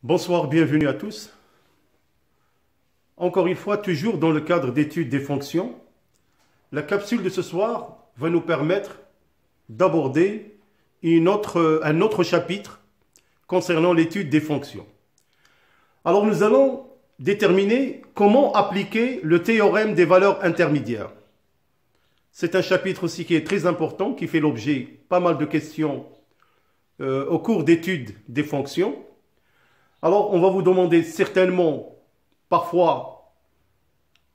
Bonsoir, bienvenue à tous. Encore une fois, toujours dans le cadre d'études des fonctions, la capsule de ce soir va nous permettre d'aborder un autre chapitre concernant l'étude des fonctions. Alors nous allons déterminer comment appliquer le théorème des valeurs intermédiaires. C'est un chapitre aussi qui est très important, qui fait l'objet de pas mal de questions au cours d'études des fonctions. Alors, on va vous demander certainement, parfois,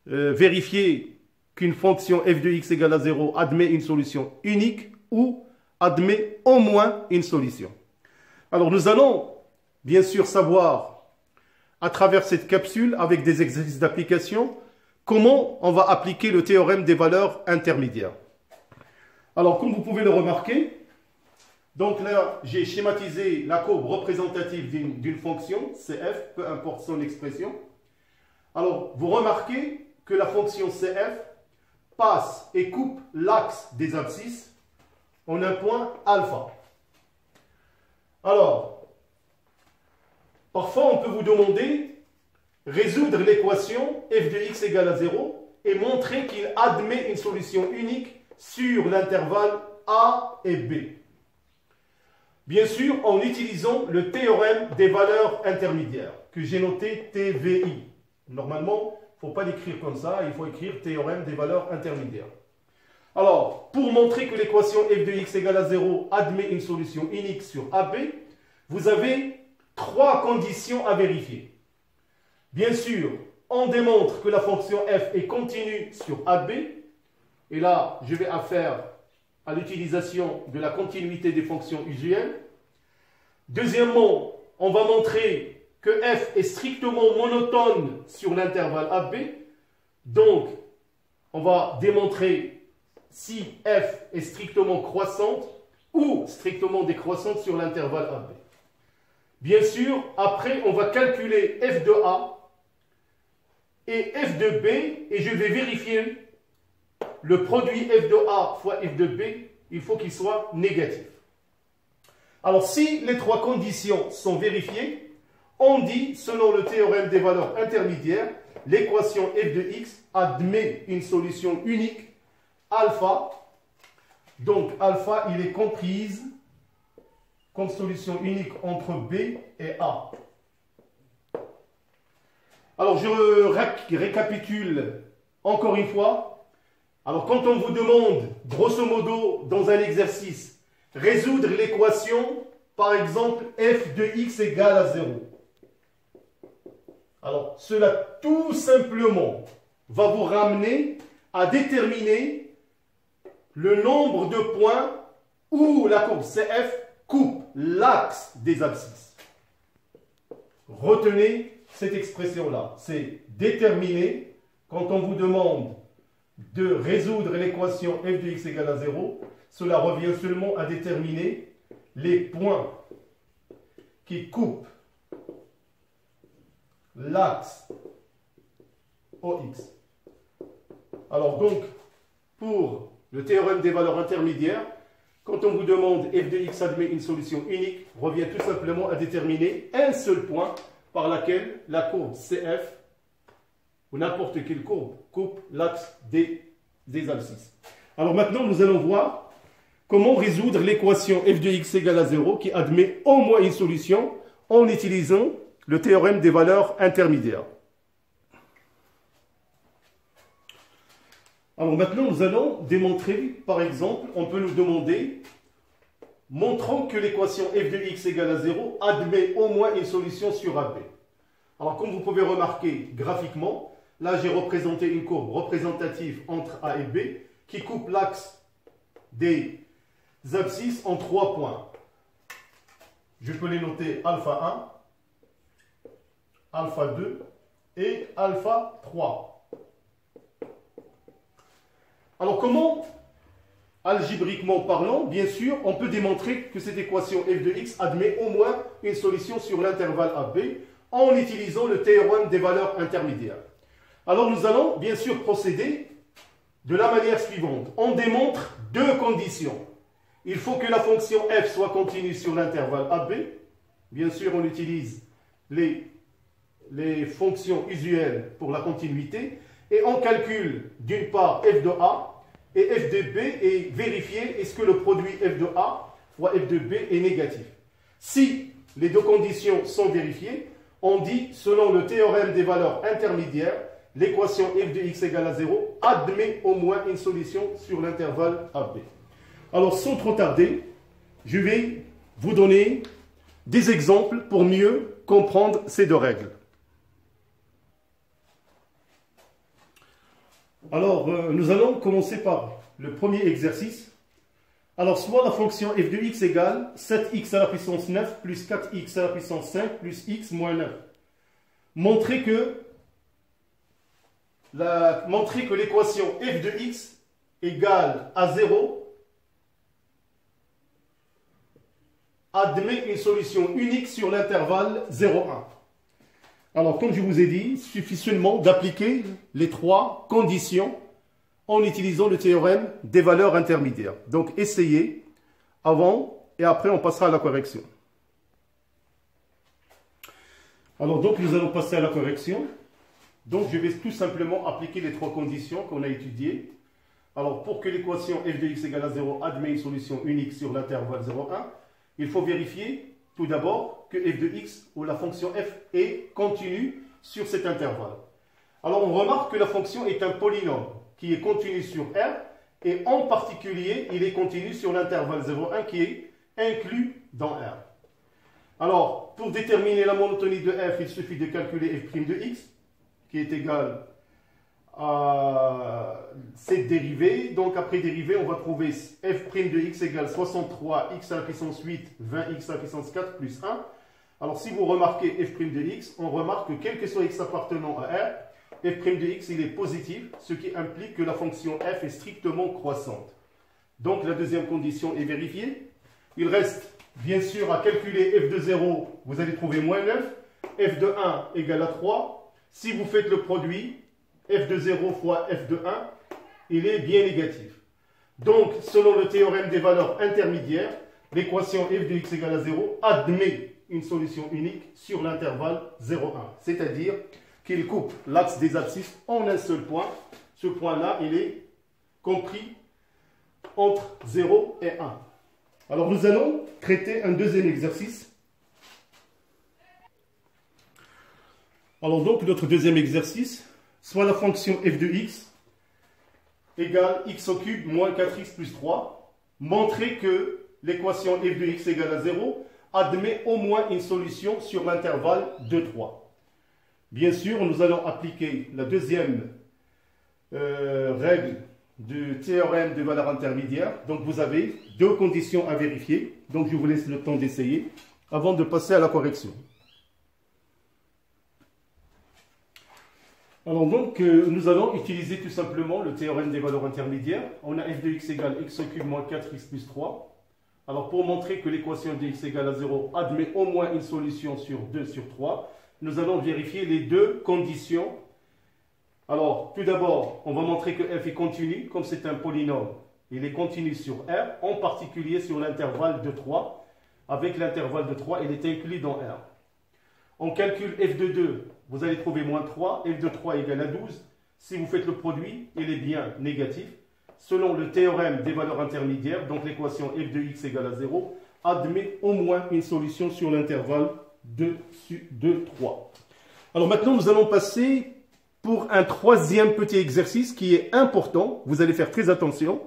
vérifier qu'une fonction f de x égale à 0 admet une solution unique ou admet au moins une solution. Alors, nous allons, bien sûr, savoir, à travers cette capsule, avec des exercices d'application, comment on va appliquer le théorème des valeurs intermédiaires. Alors, comme vous pouvez le remarquer, donc là, j'ai schématisé la courbe représentative d'une fonction, CF, peu importe son expression. Alors, vous remarquez que la fonction CF passe et coupe l'axe des abscisses en un point alpha. Alors, parfois on peut vous demander résoudre l'équation f de x égale à 0 et montrer qu'il admet une solution unique sur l'intervalle A et B. Bien sûr, en utilisant le théorème des valeurs intermédiaires, que j'ai noté TVI. Normalement, il ne faut pas l'écrire comme ça, il faut écrire théorème des valeurs intermédiaires. Alors, pour montrer que l'équation f de x égale à 0 admet une solution unique sur AB, vous avez trois conditions à vérifier. Bien sûr, on démontre que la fonction f est continue sur AB, et là, je vais affaire à l'utilisation de la continuité des fonctions usuelles. Deuxièmement, on va montrer que f est strictement monotone sur l'intervalle AB. Donc, on va démontrer si f est strictement croissante ou strictement décroissante sur l'intervalle AB. Bien sûr, après, on va calculer f de A et f de B, et je vais vérifier le produit f de A fois f de B, il faut qu'il soit négatif. Alors, si les trois conditions sont vérifiées, on dit, selon le théorème des valeurs intermédiaires, l'équation f de x admet une solution unique, alpha. Donc, alpha, il est comprise comme solution unique entre B et A. Alors, je récapitule encore une fois. Alors, quand on vous demande, grosso modo, dans un exercice, résoudre l'équation, par exemple, f de x égale à 0. Alors, cela, tout simplement, va vous ramener à déterminer le nombre de points où la courbe CF coupe l'axe des abscisses. Retenez cette expression-là. C'est déterminer, quand on vous demande de résoudre l'équation f de x égale à 0, cela revient seulement à déterminer les points qui coupent l'axe OX. Alors donc, pour le théorème des valeurs intermédiaires, quand on vous demande f de x admet une solution unique, revient tout simplement à déterminer un seul point par laquelle la courbe CF ou n'importe quelle courbe coupe l'axe des abscisses. Alors maintenant, nous allons voir comment résoudre l'équation f de x égale à 0 qui admet au moins une solution en utilisant le théorème des valeurs intermédiaires. Alors maintenant, nous allons démontrer, par exemple, on peut nous demander, montrons que l'équation f de x égale à 0 admet au moins une solution sur AB. Alors comme vous pouvez remarquer graphiquement, là, j'ai représenté une courbe représentative entre A et B qui coupe l'axe des abscisses en 3 points. Je peux les noter alpha 1, alpha 2 et alpha 3. Alors comment, algébriquement parlant, bien sûr, on peut démontrer que cette équation f de x admet au moins une solution sur l'intervalle AB en utilisant le théorème des valeurs intermédiaires. Alors nous allons bien sûr procéder de la manière suivante. On démontre deux conditions. Il faut que la fonction f soit continue sur l'intervalle AB. Bien sûr, on utilise les fonctions usuelles pour la continuité et on calcule d'une part f de A et f de B et vérifier est-ce que le produit f de A fois f de B est négatif. Si les deux conditions sont vérifiées, on dit selon le théorème des valeurs intermédiaires, l'équation f de x égale à 0 admet au moins une solution sur l'intervalle AB. Alors sans trop tarder, je vais vous donner des exemples pour mieux comprendre ces deux règles. Alors, nous allons commencer par le premier exercice. Alors, soit la fonction f de x égale 7x à la puissance 9 plus 4x à la puissance 5 plus x moins 9. Montrer que l'équation f de x égale à 0 admet une solution unique sur l'intervalle 0,1. Alors, comme je vous ai dit, il suffit seulement d'appliquer les trois conditions en utilisant le théorème des valeurs intermédiaires. Donc, essayez avant et après, on passera à la correction. Alors, donc, nous allons passer à la correction. Donc, je vais tout simplement appliquer les trois conditions qu'on a étudiées. Alors, pour que l'équation f de x égale à 0 admet une solution unique sur l'intervalle 0,1, il faut vérifier tout d'abord que f de x ou la fonction f est continue sur cet intervalle. Alors, on remarque que la fonction est un polynôme qui est continu sur R et en particulier, il est continu sur l'intervalle 0,1 qui est inclus dans R. Alors, pour déterminer la monotonie de f, il suffit de calculer f' de x qui est égal à cette dérivée. Donc, après dérivée, on va trouver f' de x égale 63x à la puissance 8, 20x à la puissance 4 plus 1. Alors, si vous remarquez f' de x, on remarque que quel que soit x appartenant à R, f' de x, il est positif, ce qui implique que la fonction f est strictement croissante. Donc, la deuxième condition est vérifiée. Il reste, bien sûr, à calculer f de 0, vous allez trouver moins 9, f de 1 égale à 3. Si vous faites le produit, f de 0 fois f de 1, il est bien négatif. Donc, selon le théorème des valeurs intermédiaires, l'équation f de x égale à 0 admet une solution unique sur l'intervalle 0,1. C'est-à-dire qu'il coupe l'axe des abscisses en un seul point. Ce point-là, il est compris entre 0 et 1. Alors, nous allons traiter un deuxième exercice. Alors, donc, notre deuxième exercice, soit la fonction f de x égale x au cube moins 4x plus 3. Montrer que l'équation f de x égale à 0 admet au moins une solution sur l'intervalle 2, 3. Bien sûr, nous allons appliquer la deuxième règle du théorème de valeur intermédiaire. Donc, vous avez deux conditions à vérifier. Donc, je vous laisse le temps d'essayer avant de passer à la correction. Alors donc, nous allons utiliser tout simplement le théorème des valeurs intermédiaires. On a f de x égale x au cube moins 4x plus 3. Alors, pour montrer que l'équation de x égale à 0 admet au moins une solution sur 2 sur 3, nous allons vérifier les deux conditions. Alors, tout d'abord, on va montrer que f est continu, comme c'est un polynôme. Il est continu sur R, en particulier sur l'intervalle de 3. Avec l'intervalle de 3, il est inclus dans R. On calcule f de 2, vous allez trouver moins 3, f de 3 égale à 12. Si vous faites le produit, il est bien négatif. Selon le théorème des valeurs intermédiaires, donc l'équation f de x égale à 0, admet au moins une solution sur l'intervalle 2, 3. Alors maintenant, nous allons passer pour un troisième petit exercice qui est important. Vous allez faire très attention.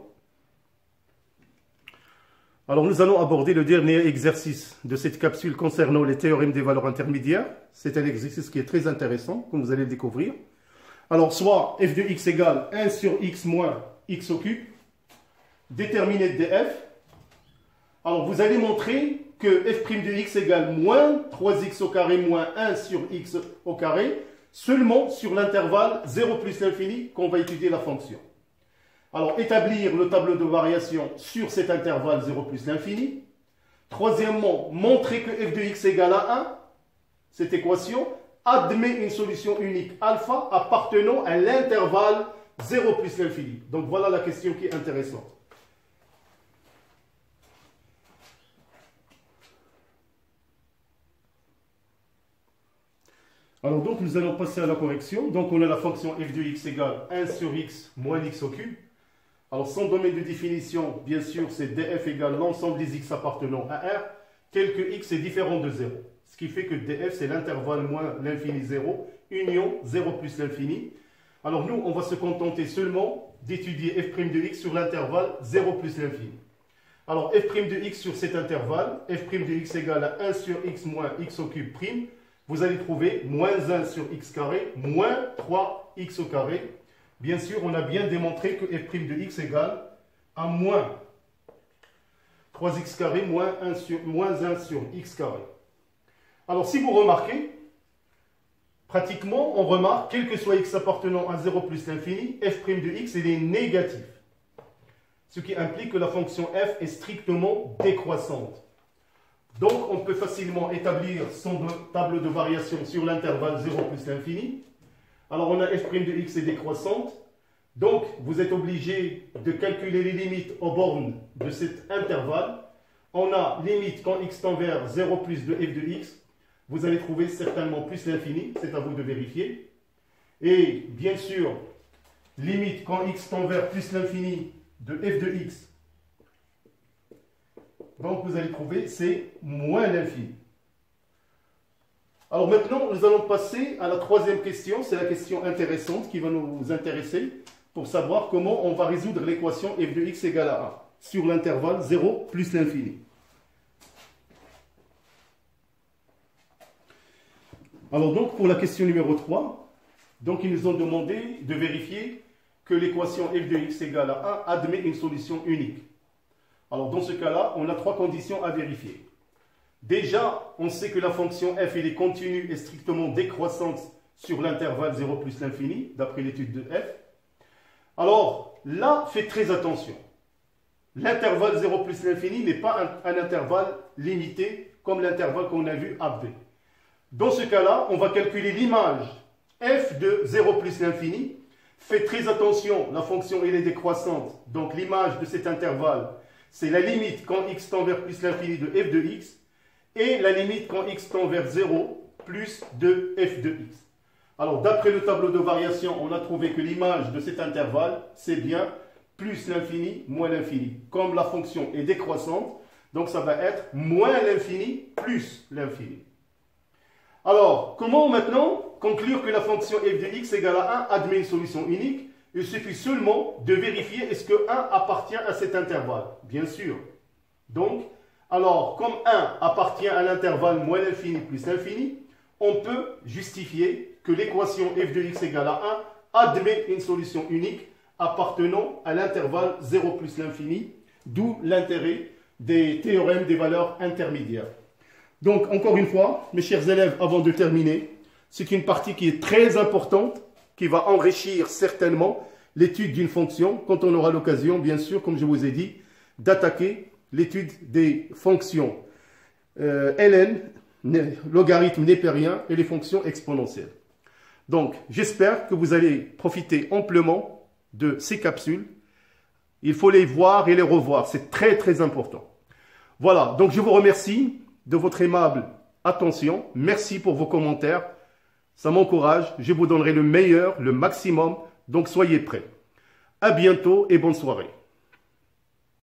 Alors, nous allons aborder le dernier exercice de cette capsule concernant les théorèmes des valeurs intermédiaires. C'est un exercice qui est très intéressant, comme vous allez le découvrir. Alors, soit f de x égale 1 sur x moins x au cube, déterminée de f. Alors, vous allez montrer que f' de x égale moins 3x au carré moins 1 sur x au carré, seulement sur l'intervalle 0 plus l'infini qu'on va étudier la fonction. Alors, établir le tableau de variation sur cet intervalle 0 plus l'infini. Troisièmement, montrer que f de x égale à 1, cette équation, admet une solution unique alpha appartenant à l'intervalle 0 plus l'infini. Donc, voilà la question qui est intéressante. Alors donc nous allons passer à la correction. Donc on a la fonction f de x égale 1 sur x moins x au cube. Alors son domaine de définition, bien sûr, c'est df égale l'ensemble des x appartenant à R, tel que x est différent de 0. Ce qui fait que df c'est l'intervalle moins l'infini 0, union 0 plus l'infini. Alors nous, on va se contenter seulement d'étudier f' de x sur l'intervalle 0 plus l'infini. Alors f' de x sur cet intervalle, f' de x égale à 1 sur x moins x au cube prime. Vous allez trouver moins 1 sur x carré moins 3x au carré. Bien sûr, on a bien démontré que f' de x égale à moins 3x carré moins 1 sur x carré. Alors si vous remarquez, pratiquement on remarque, quel que soit x appartenant à 0 plus l'infini, f' de x il est négatif. Ce qui implique que la fonction f est strictement décroissante. Donc, on peut facilement établir son tableau de variation sur l'intervalle 0 plus l'infini. Alors, on a f' de x est décroissante. Donc, vous êtes obligé de calculer les limites aux bornes de cet intervalle. On a limite quand x tend vers 0 plus de f de x. Vous allez trouver certainement plus l'infini. C'est à vous de vérifier. Et bien sûr, limite quand x tend vers plus l'infini de f de x. Donc, vous allez trouver, c'est moins l'infini. Alors maintenant, nous allons passer à la troisième question. C'est la question intéressante qui va nous intéresser pour savoir comment on va résoudre l'équation f de x égale à 1 sur l'intervalle 0 plus l'infini. Alors donc, pour la question numéro 3, donc ils nous ont demandé de vérifier que l'équation f de x égale à 1 admet une solution unique. Alors dans ce cas-là, on a trois conditions à vérifier. Déjà, on sait que la fonction f elle est continue et strictement décroissante sur l'intervalle 0 plus l'infini, d'après l'étude de f. Alors là, faites très attention. L'intervalle 0 plus l'infini n'est pas un intervalle limité comme l'intervalle qu'on a vu AB. Dans ce cas-là, on va calculer l'image f de 0 plus l'infini. Faites très attention, la fonction elle est décroissante. Donc l'image de cet intervalle, c'est la limite quand x tend vers plus l'infini de f de x et la limite quand x tend vers 0 plus de f de x. Alors, d'après le tableau de variation, on a trouvé que l'image de cet intervalle, c'est bien plus l'infini moins l'infini. Comme la fonction est décroissante, donc ça va être moins l'infini plus l'infini. Alors, comment maintenant conclure que la fonction f de x égale à 1 admet une solution unique? Il suffit seulement de vérifier est-ce que 1 appartient à cet intervalle. Bien sûr. Donc, alors, comme 1 appartient à l'intervalle moins l'infini plus l'infini, on peut justifier que l'équation f de x égale à 1 admet une solution unique appartenant à l'intervalle 0 plus l'infini, d'où l'intérêt des théorèmes des valeurs intermédiaires. Donc, encore une fois, mes chers élèves, avant de terminer, c'est une partie qui est très importante, qui va enrichir certainement l'étude d'une fonction, quand on aura l'occasion, bien sûr, comme je vous ai dit, d'attaquer l'étude des fonctions ln, logarithme népérien et les fonctions exponentielles. Donc, j'espère que vous allez profiter amplement de ces capsules. Il faut les voir et les revoir, c'est très très important. Voilà, donc je vous remercie de votre aimable attention. Merci pour vos commentaires. Ça m'encourage. Je vous donnerai le meilleur, le maximum. Donc soyez prêts. À bientôt et bonne soirée.